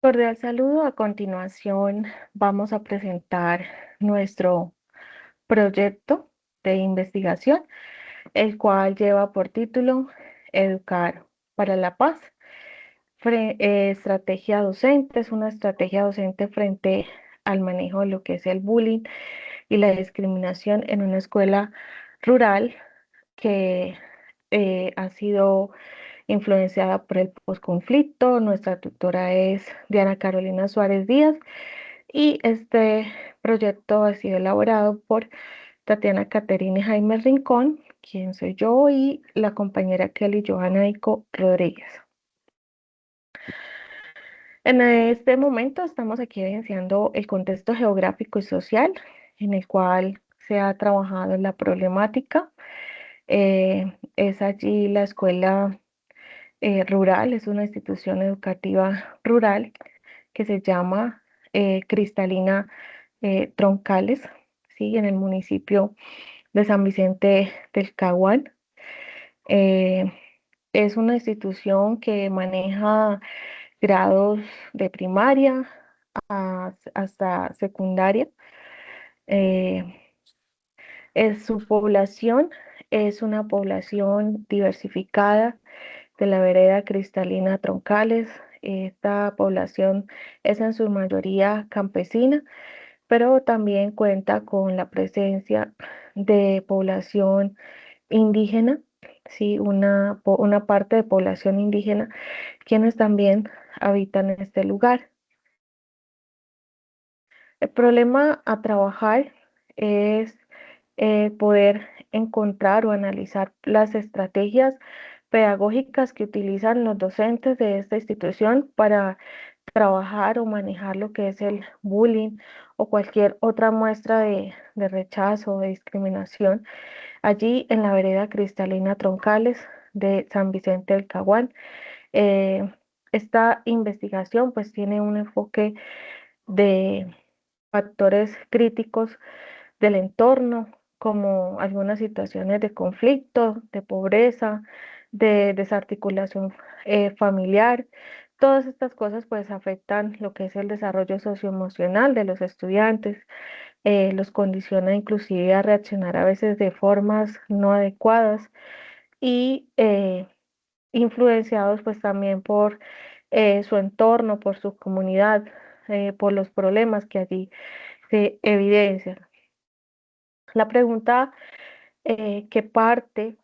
Cordial saludo. A continuación vamos a presentar nuestro proyecto de investigación, el cual lleva por título Educar para la Paz. Estrategia docente, es una estrategia docente frente al manejo de lo que es el bullying y la discriminación en una escuela rural que ha sido influenciada por el posconflicto. Nuestra tutora es Diana Carolina Suárez Díaz y este proyecto ha sido elaborado por Tatiana Caterina Jaime Rincón, quien soy yo, y la compañera Kelly Johanna Ico Rodríguez. En este momento estamos aquí evidenciando el contexto geográfico y social en el cual se ha trabajado la problemática. Es allí la escuela rural, es una institución educativa rural que se llama Cristalina Troncales, ¿sí? En el municipio de San Vicente del Caguán. Eh, es una institución que maneja grados de primaria hasta secundaria. Eh, Su población es una población diversificada de la vereda Cristalina Troncales. Esta población es en su mayoría campesina, pero también cuenta con la presencia de población indígena, sí, una parte de población indígena, quienes también habitan en este lugar. El problema a trabajar es poder encontrar o analizar las estrategias pedagógicas que utilizan los docentes de esta institución para trabajar o manejar lo que es el bullying o cualquier otra muestra de rechazo o de discriminación allí en la vereda Cristalina Troncales de San Vicente del Caguán. Eh, Esta investigación pues tiene un enfoque de factores críticos del entorno, como algunas situaciones de conflicto, de pobreza, de desarticulación familiar. Todas estas cosas pues afectan lo que es el desarrollo socioemocional de los estudiantes, los condiciona inclusive a reaccionar a veces de formas no adecuadas y influenciados pues también por su entorno, por su comunidad, por los problemas que allí se evidencian. La pregunta que parte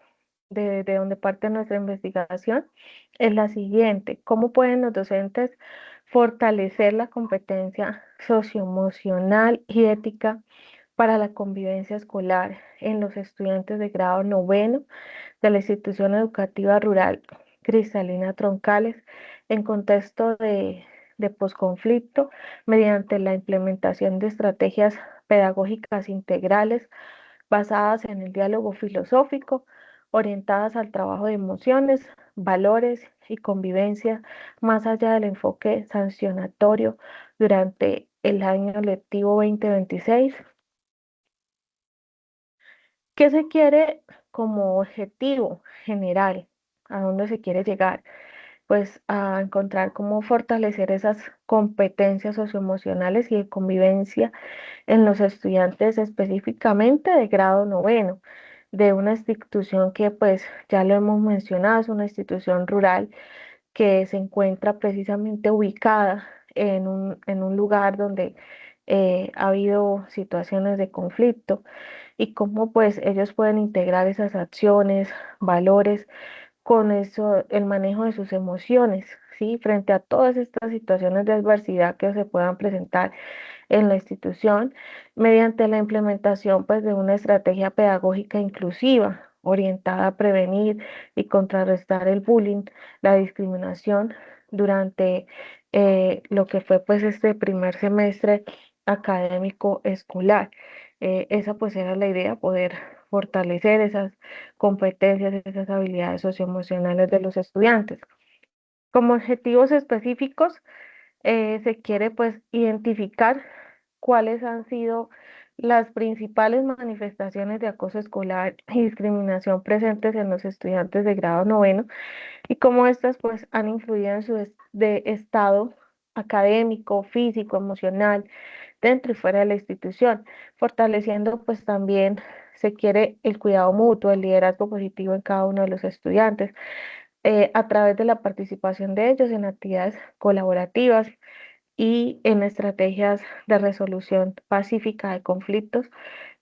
de donde parte nuestra investigación es la siguiente: ¿cómo pueden los docentes fortalecer la competencia socioemocional y ética para la convivencia escolar en los estudiantes de grado noveno de la institución educativa rural Cristalina Troncales en contexto de posconflicto mediante la implementación de estrategias pedagógicas integrales basadas en el diálogo filosófico, orientadas al trabajo de emociones, valores y convivencia, más allá del enfoque sancionatorio durante el año lectivo 2026? ¿Qué se quiere como objetivo general? ¿A dónde se quiere llegar? Pues a encontrar cómo fortalecer esas competencias socioemocionales y de convivencia en los estudiantes específicamente de grado noveno, de una institución que pues ya lo hemos mencionado, es una institución rural que se encuentra precisamente ubicada en un lugar donde ha habido situaciones de conflicto y cómo pues ellos pueden integrar esas acciones, valores con eso, el manejo de sus emociones, ¿sí? Frente a todas estas situaciones de adversidad que se puedan presentar en la institución, mediante la implementación pues de una estrategia pedagógica inclusiva orientada a prevenir y contrarrestar el bullying, la discriminación durante lo que fue pues este primer semestre académico escolar. Esa pues era la idea, poder fortalecer esas competencias, esas habilidades socioemocionales de los estudiantes. Como objetivos específicos, se quiere pues identificar cuáles han sido las principales manifestaciones de acoso escolar y discriminación presentes en los estudiantes de grado noveno y cómo estas pues han influido en su de estado académico, físico, emocional, dentro y fuera de la institución, fortaleciendo pues también se quiere el cuidado mutuo, el liderazgo positivo en cada uno de los estudiantes, a través de la participación de ellos en actividades colaborativas y en estrategias de resolución pacífica de conflictos.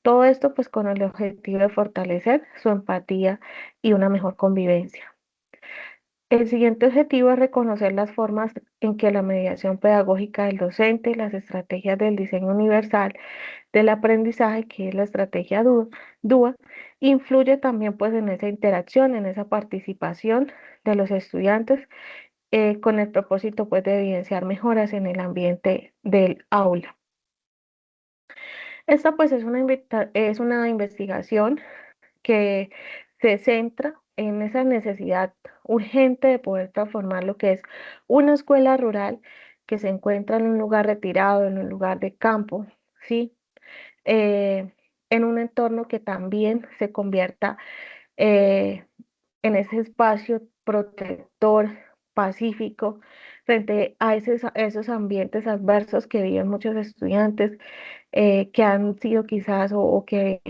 Todo esto pues con el objetivo de fortalecer su empatía y una mejor convivencia. El siguiente objetivo es reconocer las formas en que la mediación pedagógica del docente y las estrategias del diseño universal del aprendizaje, que es la estrategia DUA, influye también pues en esa interacción, en esa participación de los estudiantes, con el propósito pues de evidenciar mejoras en el ambiente del aula. Esta pues es una investigación que se centra en esa necesidad urgente de poder transformar lo que es una escuela rural que se encuentra en un lugar retirado, en un lugar de campo, ¿sí? En un entorno que también se convierta eh, en ese espacio protector, pacífico, frente a esos ambientes adversos que viven muchos estudiantes, que han sido quizás o que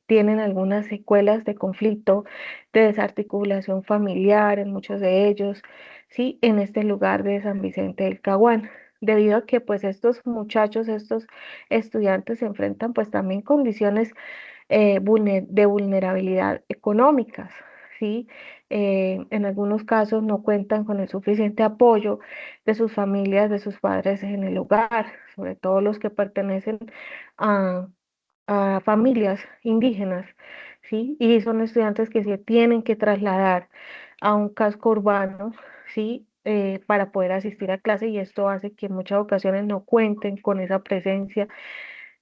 tienen algunas secuelas de conflicto, de desarticulación familiar en muchos de ellos, ¿sí? En este lugar de San Vicente del Caguán, debido a que pues estos muchachos, estos estudiantes se enfrentan pues también condiciones de vulnerabilidad económicas, ¿sí? En algunos casos no cuentan con el suficiente apoyo de sus familias, de sus padres en el hogar, sobre todo los que pertenecen a, a familias indígenas, ¿sí? Y son estudiantes que se tienen que trasladar a un casco urbano, ¿sí? Para poder asistir a clase, y esto hace que en muchas ocasiones no cuenten con esa presencia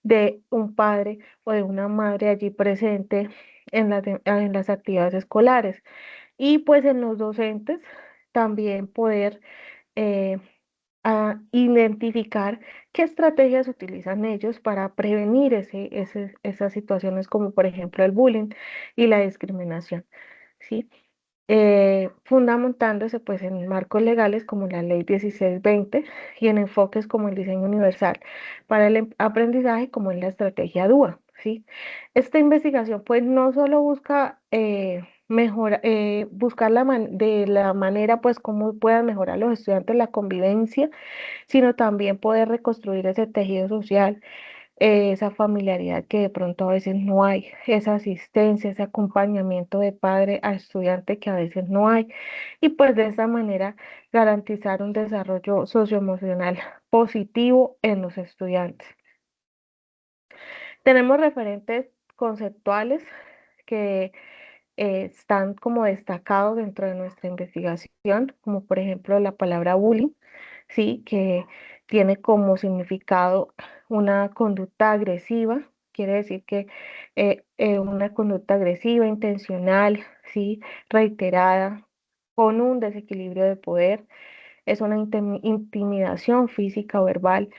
de un padre o de una madre allí presente en las actividades escolares. Y pues en los docentes también poder eh, identificar qué estrategias utilizan ellos para prevenir esas situaciones como por ejemplo el bullying y la discriminación, ¿sí? Fundamentándose pues en marcos legales como la Ley 1620 y en enfoques como el diseño universal para el aprendizaje como en la estrategia DUA, ¿sí? Esta investigación pues no solo busca buscar de la manera pues cómo puedan mejorar los estudiantes la convivencia, sino también poder reconstruir ese tejido social, esa familiaridad que de pronto a veces no hay, esa asistencia, ese acompañamiento de padre a estudiante que a veces no hay, y pues de esa manera garantizar un desarrollo socioemocional positivo en los estudiantes. Tenemos referentes conceptuales que están como destacados dentro de nuestra investigación, como por ejemplo la palabra bullying, ¿sí? Que tiene como significado una conducta agresiva, quiere decir que una conducta agresiva, intencional, ¿sí? Reiterada, con un desequilibrio de poder, es una intimidación física o verbal.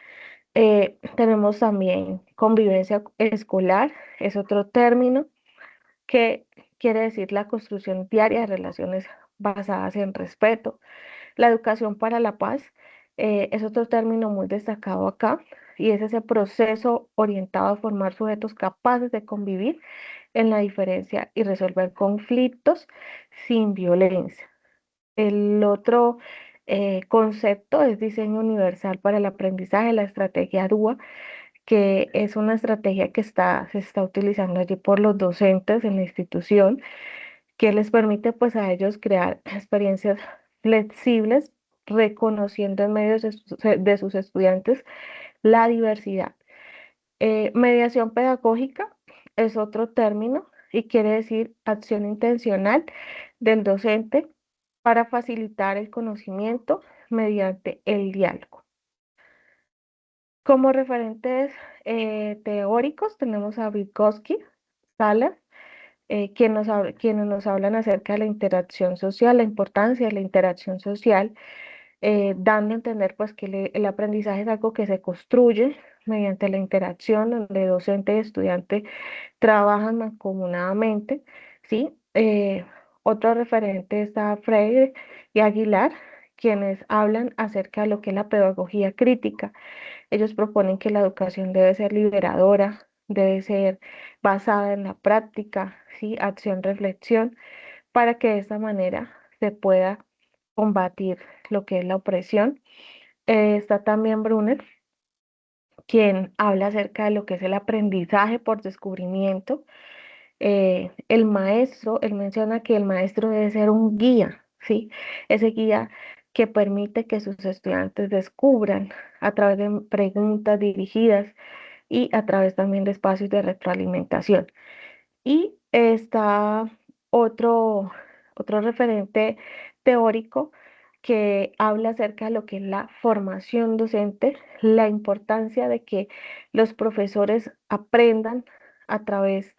Tenemos también convivencia escolar, es otro término que quiere decir la construcción diaria de relaciones basadas en respeto. La educación para la paz es otro término muy destacado acá, y es ese proceso orientado a formar sujetos capaces de convivir en la diferencia y resolver conflictos sin violencia. El otro concepto es diseño universal para el aprendizaje, la estrategia DUA, que es una estrategia que se está utilizando allí por los docentes en la institución, que les permite pues a ellos crear experiencias flexibles, reconociendo en medio de sus estudiantes la diversidad. Mediación pedagógica es otro término y quiere decir acción intencional del docente para facilitar el conocimiento mediante el diálogo. Como referentes teóricos tenemos a Vygotsky, Sala, quienes nos hablan acerca de la interacción social, la importancia de la interacción social, dando a entender pues que el aprendizaje es algo que se construye mediante la interacción donde docente y estudiante trabajan mancomunadamente, ¿sí? Otro referente está Freire y Aguilar, quienes hablan acerca de lo que es la pedagogía crítica. Ellos proponen que la educación debe ser liberadora, debe ser basada en la práctica, ¿sí? Acción, reflexión, para que de esta manera se pueda combatir lo que es la opresión. Está también Brunner, quien habla acerca de lo que es el aprendizaje por descubrimiento. El maestro, él menciona que el maestro debe ser un guía, ¿sí? Ese guía que permite que sus estudiantes descubran a través de preguntas dirigidas y a través también de espacios de retroalimentación. Y está otro, otro referente teórico que habla acerca de lo que es la formación docente, la importancia de que los profesores aprendan a través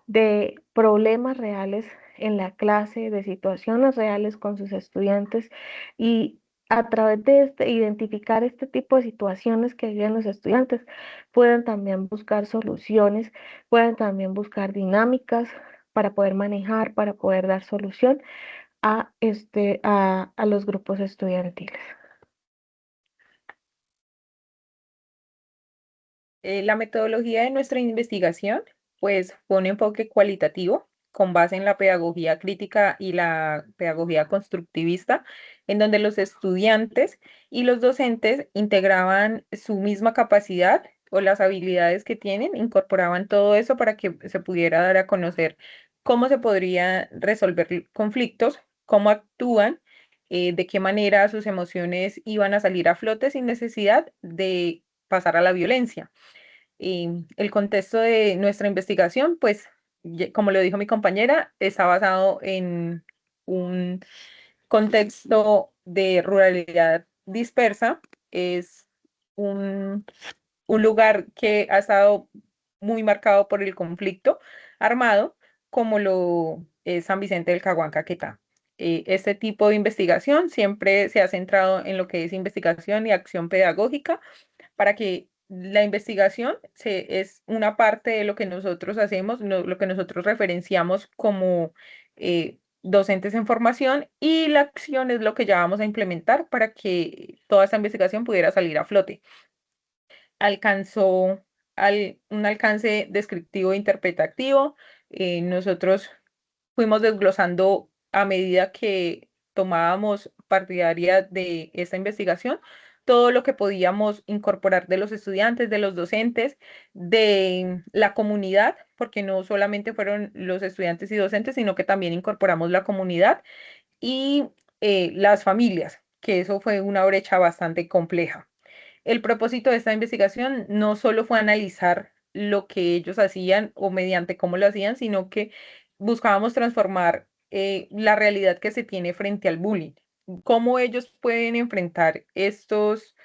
de problemas reales en la clase, de situaciones reales con sus estudiantes y a través de identificar este tipo de situaciones que viven los estudiantes, pueden también buscar soluciones, pueden también buscar dinámicas para poder manejar, para poder dar solución a los grupos estudiantiles. La metodología de nuestra investigación, pues, fue un enfoque cualitativo con base en la pedagogía crítica y la pedagogía constructivista, en donde los estudiantes y los docentes integraban su misma capacidad o las habilidades que tienen, incorporaban todo eso para que se pudiera dar a conocer cómo se podría resolver conflictos, cómo actúan, de qué manera sus emociones iban a salir a flote sin necesidad de pasar a la violencia. Y el contexto de nuestra investigación, pues, como lo dijo mi compañera, está basado en un contexto de ruralidad dispersa. Es un, un lugar que ha estado muy marcado por el conflicto armado, como lo es San Vicente del Caguán, Caquetá. Este tipo de investigación siempre se ha centrado en lo que es investigación y acción pedagógica para que la investigación es una parte de lo que nosotros hacemos, lo que nosotros referenciamos como docentes en formación, y la acción es lo que ya vamos a implementar para que toda esta investigación pudiera salir a flote. Alcanzó un alcance descriptivo e interpretativo. Nosotros fuimos desglosando a medida que tomábamos partidaria de esta investigación, todo lo que podíamos incorporar de los estudiantes, de los docentes, de la comunidad, porque no solamente fueron los estudiantes y docentes, sino que también incorporamos la comunidad y las familias, que eso fue una brecha bastante compleja. El propósito de esta investigación no solo fue analizar lo que ellos hacían o mediante cómo lo hacían, sino que buscábamos transformar la realidad que se tiene frente al bullying, cómo ellos pueden enfrentar estos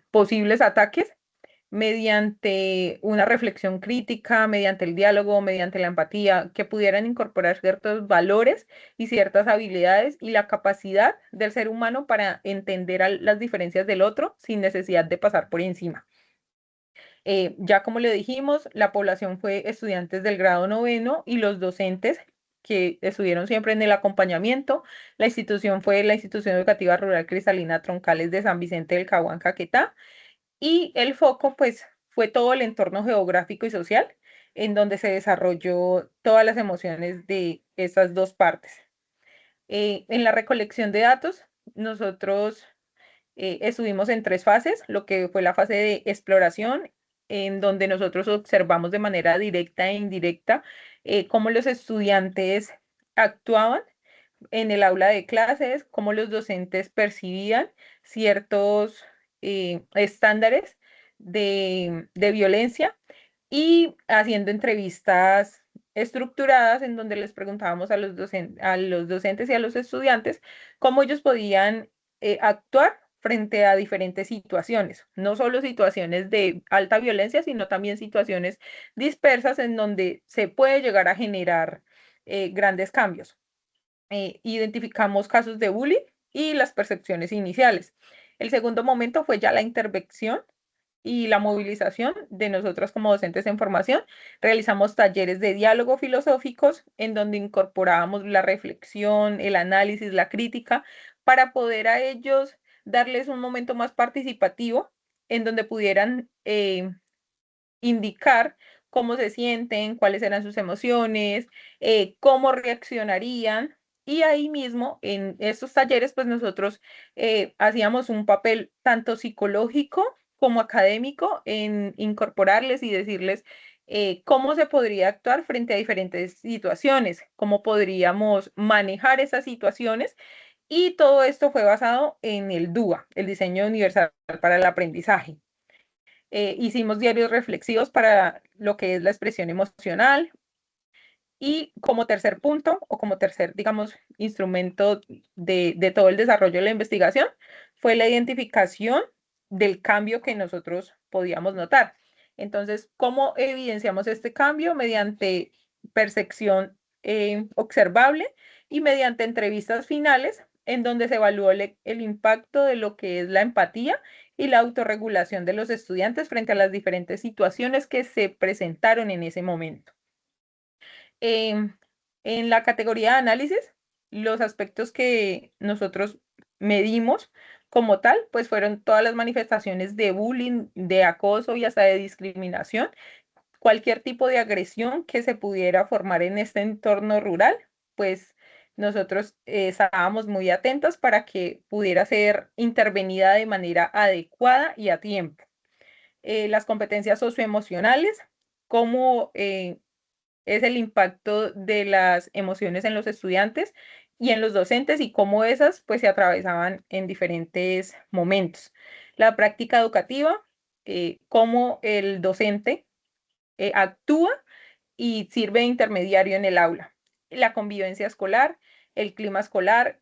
posibles ataques mediante una reflexión crítica, mediante el diálogo, mediante la empatía, que pudieran incorporar ciertos valores y ciertas habilidades y la capacidad del ser humano para entender las diferencias del otro sin necesidad de pasar por encima. Ya como le dijimos, la población fue estudiantes del grado noveno y los docentes que estuvieron siempre en el acompañamiento. La institución fue la Institución Educativa Rural Cristalina Troncales de San Vicente del Caguán, Caquetá, y el foco, pues, fue todo el entorno geográfico y social en donde se desarrolló todas las emociones de esas dos partes. En la recolección de datos, nosotros estuvimos en tres fases, lo que fue la fase de exploración, en donde nosotros observamos de manera directa e indirecta cómo los estudiantes actuaban en el aula de clases, cómo los docentes percibían ciertos estándares de violencia, y haciendo entrevistas estructuradas en donde les preguntábamos a los docentes y a los estudiantes cómo ellos podían actuar frente a diferentes situaciones, no solo situaciones de alta violencia, sino también situaciones dispersas en donde se puede llegar a generar grandes cambios. Identificamos casos de bullying y las percepciones iniciales. El segundo momento fue ya la intervención y la movilización de nosotros como docentes en formación. Realizamos talleres de diálogo filosóficos en donde incorporábamos la reflexión, el análisis, la crítica, para poder a ellos darles un momento más participativo en donde pudieran indicar cómo se sienten, cuáles eran sus emociones, cómo reaccionarían. Y ahí mismo, en estos talleres, pues nosotros hacíamos un papel tanto psicológico como académico en incorporarles y decirles cómo se podría actuar frente a diferentes situaciones, cómo podríamos manejar esas situaciones. Y todo esto fue basado en el DUA, el diseño universal para el aprendizaje. Hicimos diarios reflexivos para lo que es la expresión emocional. Y como tercer punto, o como tercer, digamos, instrumento de todo el desarrollo de la investigación, fue la identificación del cambio que nosotros podíamos notar. Entonces, ¿cómo evidenciamos este cambio? Mediante percepción observable y mediante entrevistas finales en donde se evaluó el impacto de lo que es la empatía y la autorregulación de los estudiantes frente a las diferentes situaciones que se presentaron en ese momento. Em, en la categoría de análisis, los aspectos que nosotros medimos como tal, pues fueron todas las manifestaciones de bullying, de acoso y hasta de discriminación, cualquier tipo de agresión que se pudiera formar en este entorno rural, pues nosotros estábamos muy atentos para que pudiera ser intervenida de manera adecuada y a tiempo. Las competencias socioemocionales, cómo es el impacto de las emociones en los estudiantes y en los docentes y cómo esas pues se atravesaban en diferentes momentos. La práctica educativa, cómo el docente actúa y sirve de intermediario en el aula. La convivencia escolar, el clima escolar,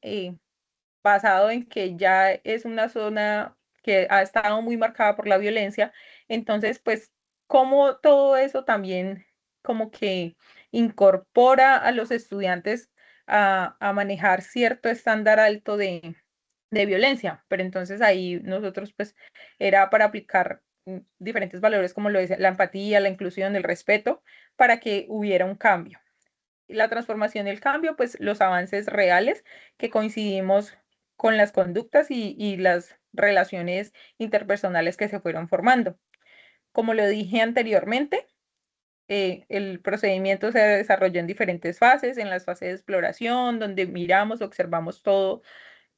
basado en que ya es una zona que ha estado muy marcada por la violencia, entonces pues como todo eso también como que incorpora a los estudiantes a manejar cierto estándar alto de violencia, pero entonces ahí nosotros pues era para aplicar diferentes valores como lo es la empatía, la inclusión, el respeto, para que hubiera un cambio. La transformación y el cambio, pues los avances reales que coincidimos con las conductas y las relaciones interpersonales que se fueron formando. Como lo dije anteriormente, el procedimiento se desarrolló en diferentes fases, en las fases de exploración, donde miramos, observamos todo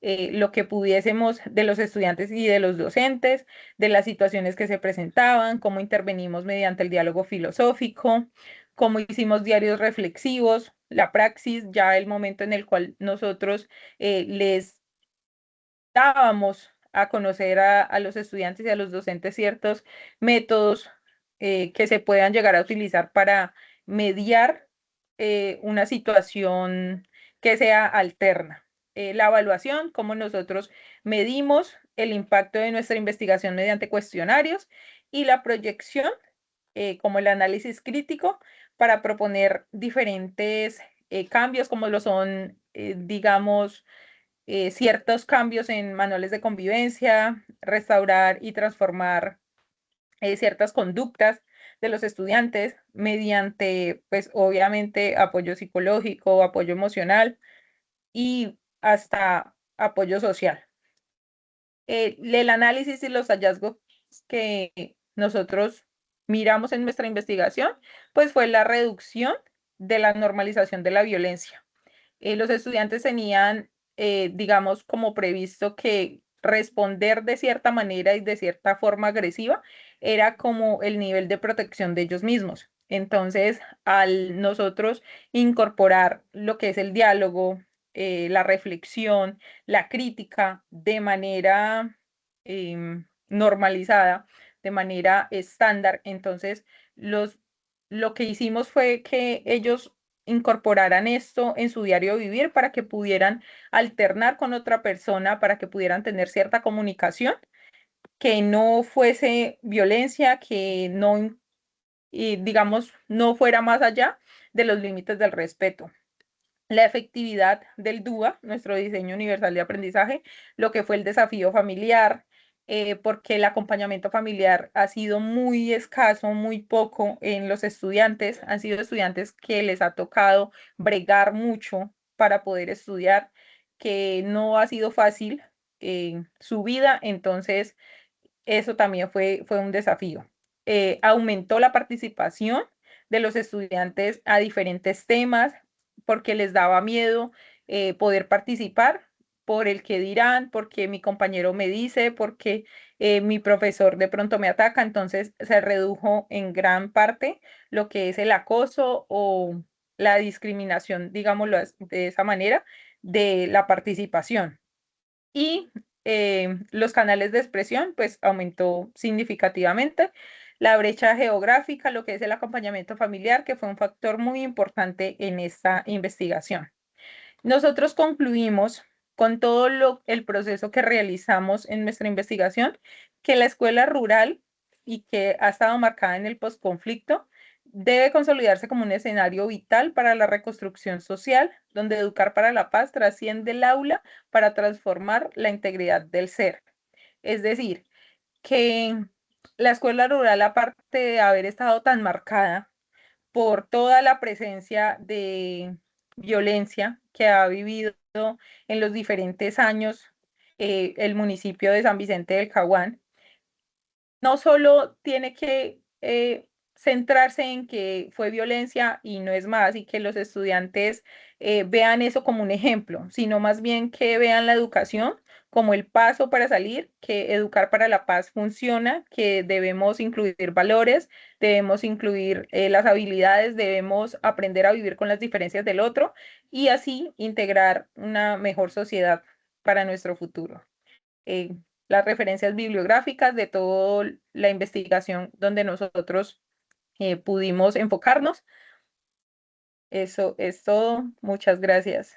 lo que pudiésemos de los estudiantes y de los docentes, de las situaciones que se presentaban, cómo intervenimos mediante el diálogo filosófico, cómo hicimos diarios reflexivos, la praxis, ya el momento en el cual nosotros les dábamos a conocer a los estudiantes y a los docentes ciertos métodos que se puedan llegar a utilizar para mediar una situación que sea alterna. La evaluación, cómo nosotros medimos el impacto de nuestra investigación mediante cuestionarios y la proyección, como el análisis crítico, para proponer diferentes cambios, como lo son, digamos, ciertos cambios en manuales de convivencia, restaurar y transformar ciertas conductas de los estudiantes mediante, pues obviamente, apoyo psicológico, apoyo emocional y hasta apoyo social. El análisis y los hallazgos que nosotros miramos en nuestra investigación, pues fue la reducción de la normalización de la violencia. Los estudiantes tenían, digamos, como previsto que responder de cierta manera y de cierta forma agresiva era como el nivel de protección de ellos mismos. Entonces, al nosotros incorporar lo que es el diálogo, la reflexión, la crítica de manera normalizada, de manera estándar, entonces lo que hicimos fue que ellos incorporaran esto en su diario vivir para que pudieran alternar con otra persona, para que pudieran tener cierta comunicación, que no fuese violencia, que no, y digamos, no fuera más allá de los límites del respeto. La efectividad del DUA, nuestro diseño universal de aprendizaje, lo que fue el desafío familiar, porque el acompañamiento familiar ha sido muy escaso, muy poco en los estudiantes. Han sido estudiantes que les ha tocado bregar mucho para poder estudiar. que no ha sido fácil su vida, entonces eso también fue un desafío. Aumentó la participación de los estudiantes a diferentes temas porque les daba miedo poder participar por el que dirán, porque mi compañero me dice, porque mi profesor de pronto me ataca, entonces se redujo en gran parte lo que es el acoso o la discriminación, digámoslo de esa manera, de la participación. Y los canales de expresión, pues aumentó significativamente. La brecha geográfica, lo que es el acompañamiento familiar, que fue un factor muy importante en esta investigación. Nosotros concluimos con todo el proceso que realizamos en nuestra investigación, que la escuela rural y que ha estado marcada en el posconflicto debe consolidarse como un escenario vital para la reconstrucción social, donde educar para la paz trasciende el aula para transformar la integridad del ser. Es decir, que la escuela rural, aparte de haber estado tan marcada por toda la presencia de violencia que ha vivido en los diferentes años el municipio de San Vicente del Caguán, no solo tiene que centrarse en que fue violencia y no es más, y que los estudiantes vean eso como un ejemplo, sino más bien que vean la educación como el paso para salir, que educar para la paz funciona, que debemos incluir valores, debemos incluir las habilidades, debemos aprender a vivir con las diferencias del otro y así integrar una mejor sociedad para nuestro futuro. eh, las referencias bibliográficas de toda la investigación donde nosotros pudimos enfocarnos. Eso es todo. Muchas gracias.